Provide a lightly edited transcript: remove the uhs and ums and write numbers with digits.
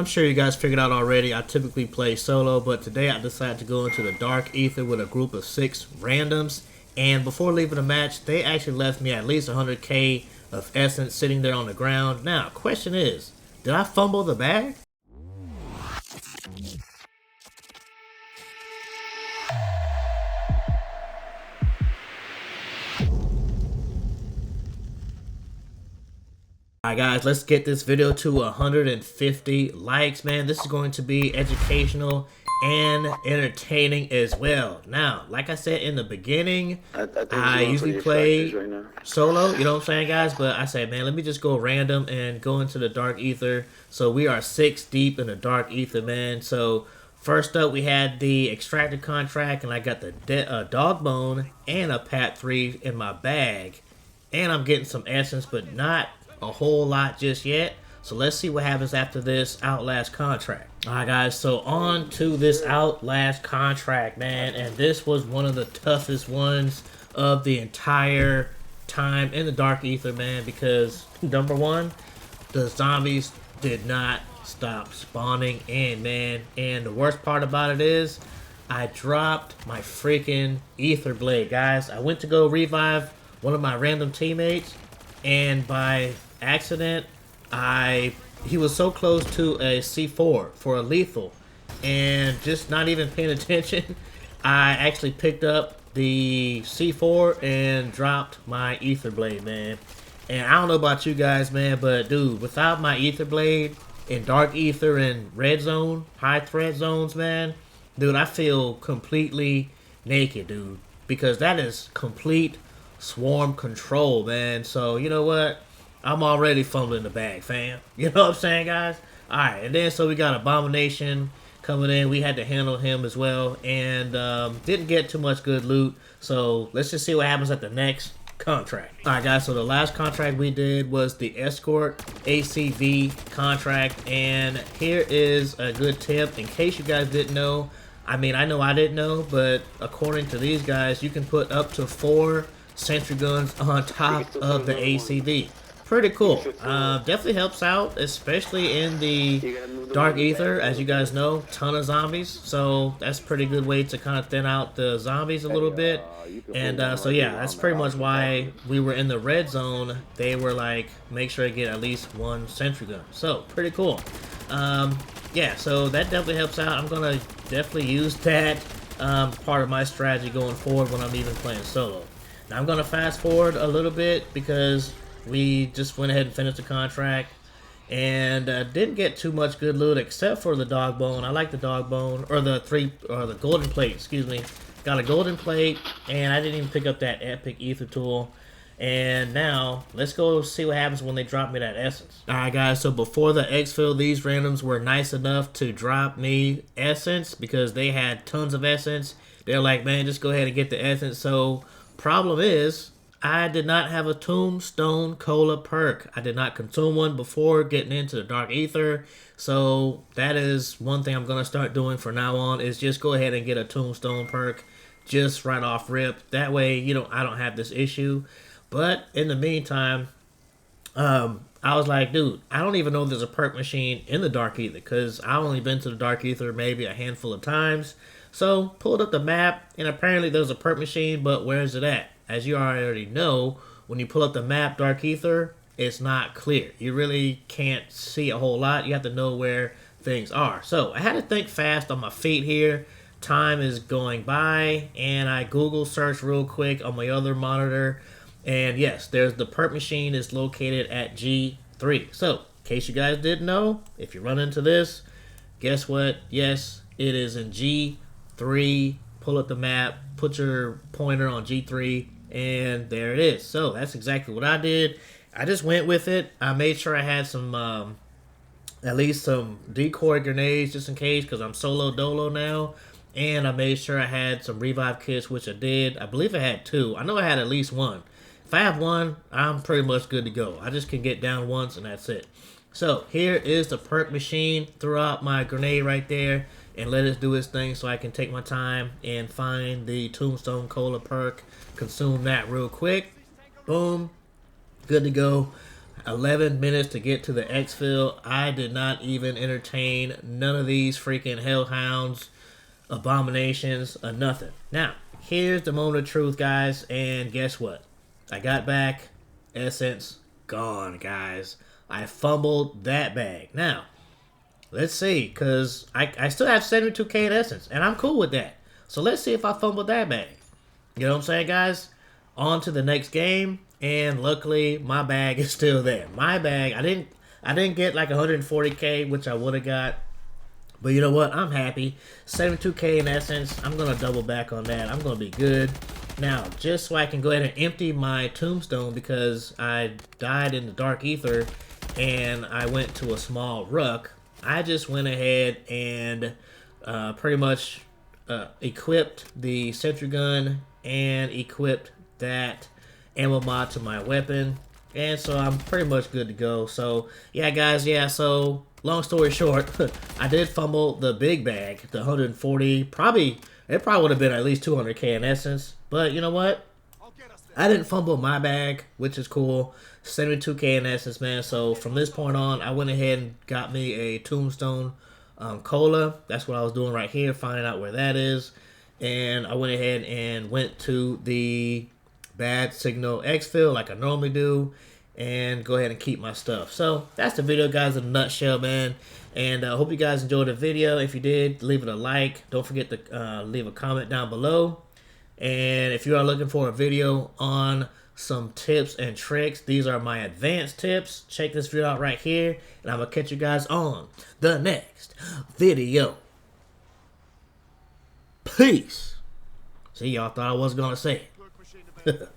I'm sure you guys figured out already, I typically play solo, but today I decided to go into the Dark Aether with a group of 6 randoms. And before leaving the match, they actually left me at least 100k of essence sitting there on the ground. Now, question is, did I fumble the bag? Alright guys, let's get this video to 150 likes, man. This is going to be educational and entertaining as well. Now, like I said in the beginning, I usually play solo, you know what I'm saying, guys? But I said, man, let me just go random and go into the Dark Aether. So we are 6 deep in the Dark Aether, man. So first up, we had the extracted contract, and I got the dog bone and a Pat 3 in my bag. And I'm getting some essence, but not a whole lot just yet. So let's see what happens after this Outlast contract. Alright guys, so on to this Outlast contract, man. And this was one of the toughest ones of the entire time in the Dark Aether, man. Because, number one, the zombies did not stop spawning in, man. And the worst part about it is, I dropped my freaking Aether Blade, guys. I went to go revive one of my random teammates, and by accident, he was so close to a C4 for a lethal, and just not even paying attention, I actually picked up the C4 and dropped my Aether Blade, man. And I don't know about you guys, man, but dude, without my Aether Blade in Dark Aether and Red Zone, high threat zones, man, dude, I feel completely naked, dude, because that is complete swarm control, man. So you know what, I'm already fumbling the bag, fam. You know what I'm saying, guys? Alright, and then so we got Abomination coming in. We had to handle him as well, and didn't get too much good loot. So let's just see what happens at the next contract. Alright guys, so the last contract we did was the Escort ACV contract, and here is a good tip in case you guys didn't know. I mean, I know I didn't know, but according to these guys, you can put up to 4 sentry guns on top of the ACV. Pretty cool. Definitely helps out, especially in the Dark Aether. As you guys know, ton of zombies, so that's a pretty good way to kind of thin out the zombies a little bit. And so yeah, that's pretty much why we were in the red zone. They were like, make sure to get at least 1 sentry gun. So pretty cool. Yeah, so that definitely helps out. I'm gonna definitely use that part of my strategy going forward when I'm even playing solo. Now I'm gonna fast forward a little bit because we just went ahead and finished the contract, and didn't get too much good loot except for the dog bone. I like the dog bone, or the golden plate, excuse me. Got a golden plate, and I didn't even pick up that epic ether tool. And now let's go see what happens when they drop me that essence. Alright guys, so before the exfil, these randoms were nice enough to drop me essence because they had tons of essence. They're like, man, just go ahead and get the essence. So problem is, I did not have a Tombstone Cola perk. I did not consume one before getting into the Dark Aether. So that is one thing I'm going to start doing from now on, is just go ahead and get a Tombstone perk just right off rip. That way, I don't have this issue. But in the meantime, I was like, dude, I don't even know if there's a perk machine in the Dark Aether, because I've only been to the Dark Aether maybe a handful of times. So pulled up the map, and apparently there's a perk machine, but where is it at? As you already know, when you pull up the map, Dark Aether, it's not clear. You really can't see a whole lot. You have to know where things are. So I had to think fast on my feet here. Time is going by, and I Google search real quick on my other monitor. And yes, there's the perk machine is located at G3. So, in case you guys didn't know, if you run into this, guess what? Yes, it is in G3. Pull up the map, put your pointer on G3, and there it is. So that's exactly what I did. I just went with it. I made sure I had some, at least some decoy grenades just in case, because I'm solo dolo now. And I made sure I had some revive kits, which I did. I believe I had 2. I know I had at least 1. If I have 1, I'm pretty much good to go. I just can get down once and that's it. So here is the perk machine. Throw out my grenade right there and let it do its thing so I can take my time and find the Tombstone Cola perk. Consume that real quick. Boom. Good to go. 11 minutes to get to the exfil. I did not even entertain none of these freaking hellhounds, abominations, or nothing. Now, here's the moment of truth, guys, and guess what? I got back, essence gone, guys. I fumbled that bag. Now, let's see, because I still have 72k in essence, and I'm cool with that. So let's see if I fumbled that bag. You know what I'm saying, guys? On to the next game, and luckily my bag is still there. My bag, I didn't get like 140k, which I would have got. But you know what? I'm happy. 72k in essence. I'm going to double back on that. I'm going to be good. Now, just so I can go ahead and empty my Tombstone, because I died in the Dark Aether and I went to a small ruck, I just went ahead and pretty much equipped the sentry gun and equipped that ammo mod to my weapon. And so I'm pretty much good to go. So, yeah, guys, yeah, so long story short, I did fumble the big bag, the 140. It probably would have been at least 200k in essence. But you know what? I didn't fumble my bag, which is cool. 72k in essence, man. So from this point on, I went ahead and got me a Tombstone cola. That's what I was doing right here, finding out where that is. And I went ahead and went to the bad signal exfil like I normally do, and go ahead and keep my stuff. So that's the video, guys, in a nutshell, man. And I hope you guys enjoyed the video. If you did, leave it a like. Don't forget to leave a comment down below. And if you are looking for a video on some tips and tricks, these are my advanced tips. Check this video out right here, and I'm gonna catch you guys on the next video. Peace. See, y'all thought I wasn't gonna say it.